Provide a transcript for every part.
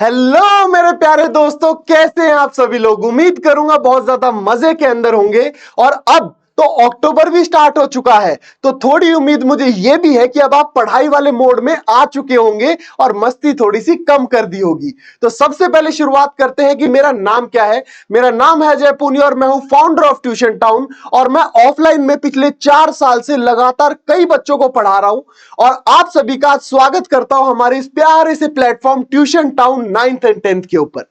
Hello मेरे प्यारे दोस्तों, कैसे हैं आप सभी लोग। उम्मीद करूंगा बहुत ज्यादा मजे के अंदर होंगे। और अब तो अक्टूबर भी स्टार्ट हो चुका है, तो थोड़ी उम्मीद मुझे यह भी है कि अब आप पढ़ाई वाले मोड में आ चुके होंगे और मस्ती थोड़ी सी कम कर दी होगी। तो सबसे पहले शुरुआत करते हैं कि मेरा नाम क्या है। मेरा नाम है अजय पुनी और मैं हूं फाउंडर ऑफ ट्यूशन टाउन। और मैं ऑफलाइन में पिछले 4 साल से लगातार कई बच्चों को पढ़ा रहा हूं और आप सभी का स्वागत करता हूं हमारे इस प्यारे से platform tuition town 9th and 10th के ऊपर।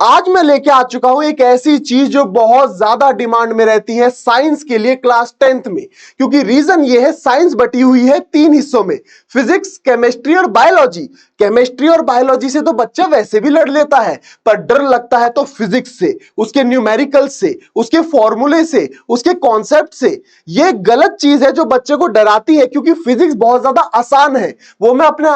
आज मैं लेके आ चुका हूं एक ऐसी चीज जो बहुत ज्यादा डिमांड में रहती है साइंस के लिए क्लास 10th में। क्योंकि रीजन ये है, साइंस बटी हुई है 3 हिस्सों में, फिजिक्स, केमिस्ट्री और बायोलॉजी। केमिस्ट्री और बायोलॉजी से तो बच्चा वैसे भी लड़ लेता है, पर डर लगता है तो फिजिक्स से, उसके न्यूमेरिकल से, उसके फॉर्मूले से, उसके कॉन्सेप्ट से। ये गलत चीज है जो बच्चे को डराती है, क्योंकि फिजिक्स बहुत ज्यादा आसान है। वो मैं अपने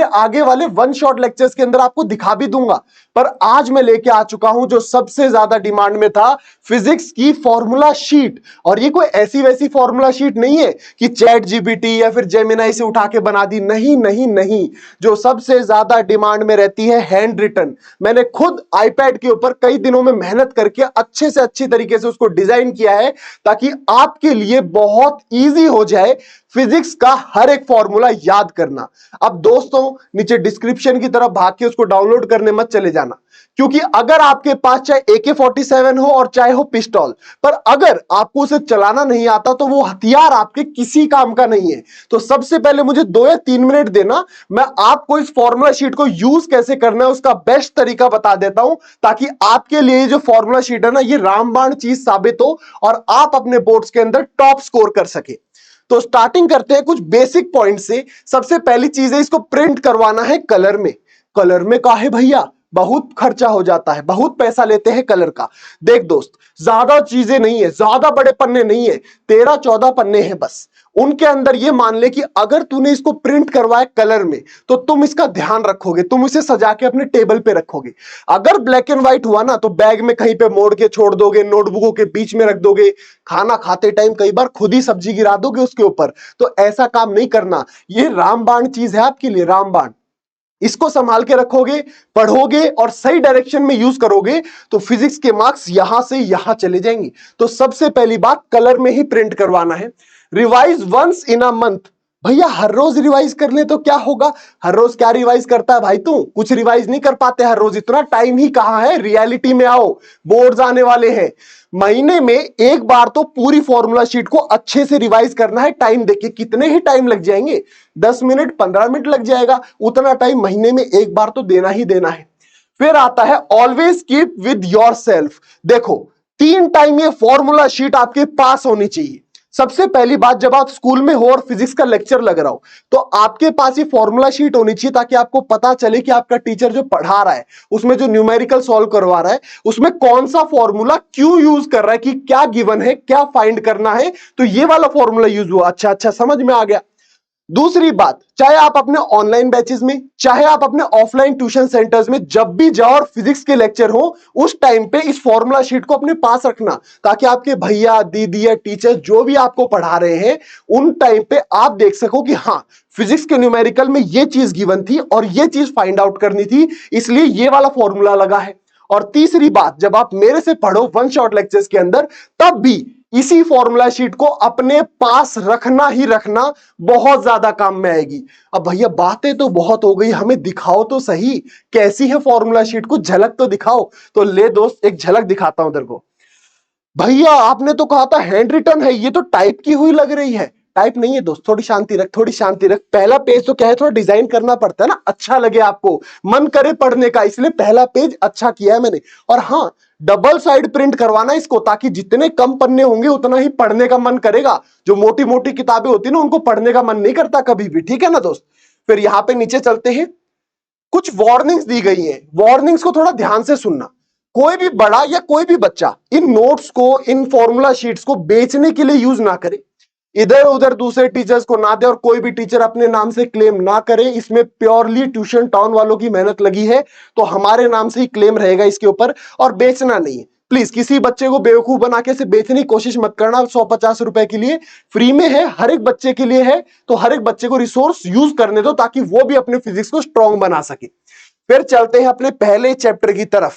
आगे वाले वन शॉट लेक्चर्स के अंदर आपको दिखा भी दूंगा। पर आज मैं लेके आ चुका हूं जो सबसे ज्यादा डिमांड में था, फिजिक्स की फॉर्मूला शीट। और ये कोई ऐसी वैसी फॉर्मूला शीट नहीं है कि चैट जीपीटी या फिर जेमिनाई से उठा के बना दी। नहीं नहीं नहीं, जो सबसे ज्यादा डिमांड में रहती है हैंड रिटन। मैंने खुद आईपैड के ऊपर कई दिनों में मेहनत करके अच्छे से अच्छी तरीके से उसको डिजाइन किया है, ताकि आपके लिए बहुत ईजी हो जाए फिजिक्स का हर एक फॉर्मूला याद करना। अब दोस्तों, नीचे डिस्क्रिप्शन की तरफ भाग के उसको डाउनलोड करने मत चले जाना, क्योंकि अगर आपके पास चाहे AK-47 हो और चाहे हो पिस्टल, पर अगर आपको उसे चलाना नहीं आता तो वो हथियार आपके किसी काम का नहीं है। तो सबसे पहले मुझे 2 या 3 मिनट देना, मैं आपको इस फॉर्मूला शीट को यूज कैसे करना है उसका बेस्ट तरीका बता देता हूं, ताकि आपके लिए जो फॉर्मूला शीट है ना, ये रामबाण चीज साबित हो और आप अपने बोर्ड्स के अंदर टॉप स्कोर कर सके। तो स्टार्टिंग करते हैं कुछ बेसिक पॉइंट से। सबसे पहली चीज है, इसको प्रिंट करवाना है कलर में। कलर में काहे भैया, बहुत खर्चा हो जाता है, बहुत पैसा लेते हैं कलर का। देख दोस्त, ज्यादा चीजें नहीं है, ज्यादा बड़े पन्ने नहीं है, 13-14 पन्ने हैं बस। उनके अंदर ये मान ले कि अगर तूने इसको प्रिंट करवाए कलर में, तो तुम इसका ध्यान रखोगे, तुम इसे सजा के अपने टेबल पे रखोगे। अगर ब्लैक एंड व्हाइट हुआ ना, तो बैग में कहीं पे मोड़ के छोड़ दोगे, नोटबुकों के बीच में रख दोगे, खाना खाते टाइम कई बार खुद ही सब्जी गिरा दोगे उसके ऊपर। तो ऐसा काम नहीं करना। ये रामबाण चीज है आपके लिए, रामबाण। इसको संभाल के रखोगे, पढ़ोगे और सही डायरेक्शन में यूज करोगे, तो फिजिक्स के मार्क्स यहां से यहां चले जाएंगे। तो सबसे पहली बात, कलर में ही प्रिंट करवाना है। Revise once in a month. भैया हर रोज रिवाइज कर ले तो क्या होगा? हर रोज क्या रिवाइज करता है भाई तू? कुछ रिवाइज नहीं कर पाते हर रोज, इतना टाइम ही कहां है। रियलिटी में आओ, बोर्ड्स आने वाले हैं। महीने में एक बार तो पूरी फॉर्मूला शीट को अच्छे से रिवाइज करना है। टाइम देखिए कितने ही टाइम लग जाएंगे, 10 मिनट 15 मिनट लग जाएगा। उतना टाइम महीने में एक बार तो देना ही देना है। फिर आता है always keep with your self. देखो 3 टाइम ये फॉर्मूला शीट आपके पास होनी चाहिए। सबसे पहली बात, जब आप स्कूल में हो और फिजिक्स का लेक्चर लग रहा हो, तो आपके पास ये फॉर्मूला शीट होनी चाहिए, ताकि आपको पता चले कि आपका टीचर जो पढ़ा रहा है, उसमें जो न्यूमेरिकल सॉल्व करवा रहा है, उसमें कौन सा फॉर्मूला क्यों यूज कर रहा है, कि क्या गिवन है, क्या फाइंड करना है। तो ये वाला फॉर्मूला यूज हुआ, अच्छा अच्छा समझ में आ गया। दूसरी बात, चाहे आप अपने ऑनलाइन बैचेस में, चाहे आप अपने ऑफलाइन ट्यूशन सेंटर्स में जब भी जाओ और फिजिक्स के लेक्चर हो, उस टाइम पे इस फॉर्मूला शीट को अपने पास रखना, ताकि आपके भैया दीदी या टीचर जो भी आपको पढ़ा रहे हैं, उन टाइम पे आप देख सको कि हाँ, फिजिक्स के न्यूमेरिकल में ये चीज गिवन थी और ये चीज फाइंड आउट करनी थी, इसलिए ये वाला फॉर्मूला लगा है। और तीसरी बात, जब आप मेरे से पढ़ो वन शॉट लेक्चर्स के अंदर, तब भी इसी फॉर्मूला शीट को अपने पास रखना ही रखना, बहुत ज्यादा काम में आएगी। अब भैया बातें तो बहुत हो गई, हमें दिखाओ तो सही, कैसी है फॉर्मूला शीट, को झलक तो दिखाओ। तो ले दोस्त, एक झलक दिखाता हूं तेरे को। भैया आपने तो कहा था हैंड रिटन है, ये तो टाइप की हुई लग रही है। टाइप नहीं है दोस्त, थोड़ी शांति रख, थोड़ी शांति रख। पहला पेज तो क्या है, थोड़ा डिजाइन करना पड़ता है ना, अच्छा लगे आपको, मन करे पढ़ने का, इसलिए पहला पेज अच्छा किया है मैंने। और हाँ, डबल साइड प्रिंट करवाना इसको, ताकि जितने कम पन्ने होंगे उतना ही पढ़ने का मन करेगा। जो मोटी मोटी किताबें होती है ना, उनको पढ़ने का मन नहीं करता कभी भी, ठीक है ना दोस्त। फिर यहां पे नीचे चलते हैं, कुछ वार्निंग्स दी गई हैं। वार्निंग्स को थोड़ा ध्यान से सुनना। कोई भी बड़ा या कोई भी बच्चा इन नोट्स को, इन फॉर्मूला शीट्स को बेचने के लिए यूज ना करे, इधर उधर दूसरे टीचर्स को ना दे, और कोई भी टीचर अपने नाम से क्लेम ना करे। इसमें प्योरली ट्यूशन टाउन वालों की मेहनत लगी है, तो हमारे नाम से ही क्लेम रहेगा इसके ऊपर, और बेचना नहीं है। प्लीज किसी बच्चे को बेवकूफ बना के से बेचने की कोशिश मत करना। 150 रुपए के लिए फ्री में है, हर एक बच्चे के लिए है, तो हर एक बच्चे को रिसोर्स यूज करने दो, ताकि वो भी अपने फिजिक्स को स्ट्रॉन्ग बना सके। फिर चलते हैं अपने पहले चैप्टर की तरफ।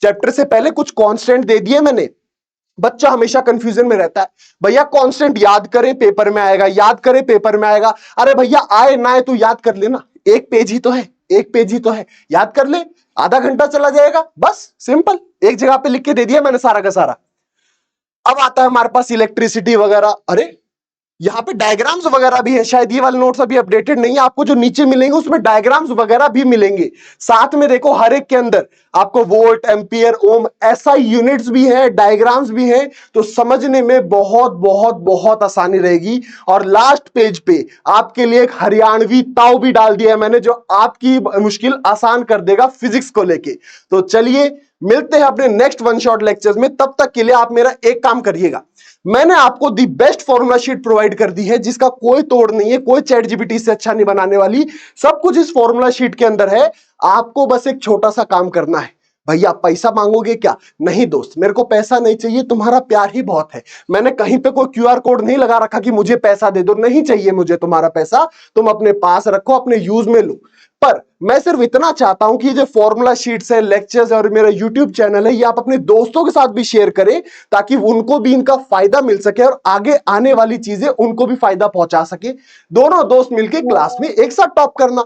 चैप्टर से पहले कुछ कांस्टेंट दे दिए मैंने। बच्चा हमेशा कंफ्यूजन में रहता है, भैया कांस्टेंट याद करें पेपर में आएगा, याद करें पेपर में आएगा। अरे भैया आए ना आए तू याद कर लेना, एक पेज ही तो है, एक पेज ही तो है, याद कर ले, आधा घंटा चला जाएगा, बस सिंपल, एक जगह पे लिख के दे दिया मैंने सारा का सारा। अब आता है हमारे पास इलेक्ट्रिसिटी वगैरह। अरे यहाँ पे डायग्राम्स वगैरह भी है, शायद ये वाले नोट्स अभी अपडेटेड नहीं है, आपको जो नीचे मिलेंगे उसमें डायग्राम्स वगैरह भी मिलेंगे साथ में। देखो हर एक के अंदर आपको वोल्ट, एम्पियर, ओम ऐसा यूनिट्स भी है, डायग्राम्स भी है, तो समझने में बहुत बहुत बहुत आसानी रहेगी। और लास्ट पेज पे आपके लिए एक हरियाणवी ताव भी डाल दिया है मैंने, जो आपकी मुश्किल आसान कर देगा फिजिक्स को लेके। तो चलिए मिलते हैं अपने नेक्स्ट वन शॉट लेक्चर्स में, तब तक के लिए आप मेरा एक काम करिएगा, मैंने आपको the best formula sheet provide कर दी है जिसका कोई तोड़ नहीं है, कोई चैट जीपीटी से अच्छा नहीं बनाने वाली, सब कुछ इस फॉर्मूला शीट के अंदर है। आपको बस एक छोटा सा काम करना है। भैया पैसा मांगोगे क्या? नहीं दोस्त, मेरे को पैसा नहीं चाहिए, तुम्हारा प्यार ही बहुत है। मैंने कहीं पे कोई क्यूआर कोड नहीं लगा रखा कि मुझे पैसा दे दो, नहीं चाहिए मुझे तुम्हारा पैसा, तुम अपने पास रखो, अपने यूज में लो। पर मैं सिर्फ इतना चाहता हूं कि जो फॉर्मूला शीट्स है, लेक्चर्स और मेरा यूट्यूब चैनल है, ये आप अपने दोस्तों के साथ भी शेयर करें ताकि उनको भी इनका फायदा मिल सके और आगे आने वाली चीजें उनको भी फायदा पहुंचा सके। दोनों दोस्त मिलकर क्लास में एक साथ टॉप करना।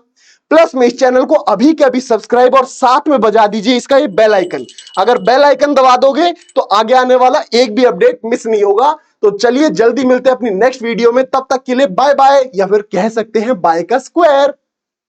प्लस में इस चैनल को अभी के अभी सब्सक्राइब और साथ में बजा दीजिए इसका ये बेल आइकन। अगर बेल आइकन दबा दोगे तो आगे आने वाला एक भी अपडेट मिस नहीं होगा। तो चलिए जल्दी मिलते हैं अपनी नेक्स्ट वीडियो में, तब तक के लिए बाय बाय, या फिर कह सकते हैं बाय का स्क्वायर।